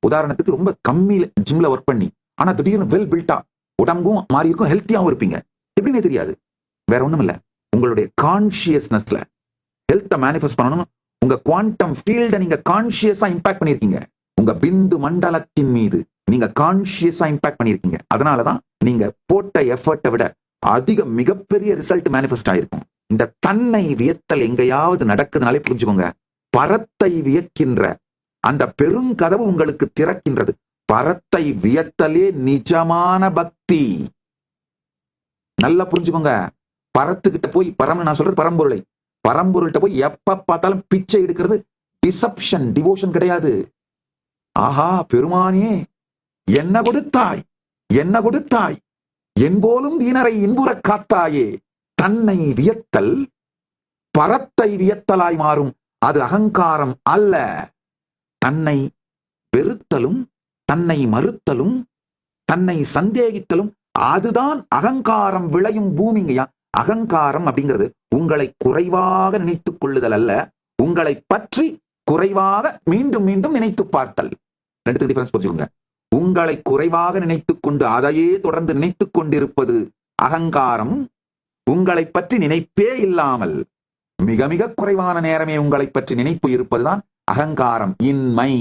உதாரணத்துக்கு ரொம்ப கம்மி ஜிம்ல ஒர்க் பண்ணி ஆனா திடீர்னு வெல் பில்டா உடம்பும் மாறி இருக்கும், ஹெல்த்தியாவும் இருப்பீங்க. எப்படின்னே தெரியாது. வேற ஒண்ணும் இல்ல, உங்களுடைய கான்சியஸ்னஸ்ல ஹெல்த்தை மேனிஃபெஸ்ட் பண்ணணும். உங்க குவாண்டம் ஃபீல்ட நீங்க கான்சியஸா இம்பாக்ட் பண்ணிருக்கீங்க. உங்க பிந்து மண்டலத்தின் மீது நீங்க கான்சியஸா இம்பாக்ட் பண்ணிருக்கீங்க. அதனாலதான் நீங்க போட்ட எஃபர்ட்டை விட அதிக மிகப்பெரிய ரிசல்ட் மேனிஃபெஸ்ட் ஆயிருக்கும். இந்த தன்னை வியத்தல் எங்கேயாவது நடக்குதுனாலே புரிஞ்சுக்கோங்க, பரத்தை வியக்கின்ற அந்த பெருங்கதவு உங்களுக்கு திறக்கின்றது. பரத்தை வியத்தலே நிஜமான பக்தி. நல்லா புரிஞ்சுக்கோங்க. பரத்துக்கிட்ட போய், பரம்னு நான் சொல்றது பரம்பொருளை, பரம்பொருள்கிட்ட போய் எப்ப பார்த்தாலும் பிச்சை எடுக்கிறது டிசப்ஷன், டிவோஷன் கிடையாது. ஆஹா பெருமானே என்ன கொடுத்தாய், என்ன கொடுத்தாய், என்போலும் தீனரை இன்புற காத்தாயே. தன்னை வியத்தல் பரத்தை வியத்தலாய் மாறும். அது அகங்காரம் அல்ல. தன்னை வெறுத்தலும் தன்னை மறுத்தலும் தன்னை சந்தேகித்தலும் அதுதான் அகங்காரம் விளையும் பூமிங்கயா. அகங்காரம் அப்படிங்கிறது உங்களை குறைவாக நினைத்துக் கொள்ளுதல் அல்ல, உங்களை பற்றி குறைவாக மீண்டும் மீண்டும் நினைத்து பார்த்தல். ரெண்டுத்துக்கு டிஃபரன்ஸ் புரிஞ்சுக்கோங்க. உங்களை குறைவாக நினைத்துக் கொண்டு அதையே தொடர்ந்து நினைத்துக் கொண்டிருப்பது அகங்காரம். உங்களை பற்றி நினைப்பே இல்லாமல் மிக மிக குறைவான நேரமே உங்களை பற்றி நினைப்பு இருப்பதுதான் அகங்காரம், இன்மை.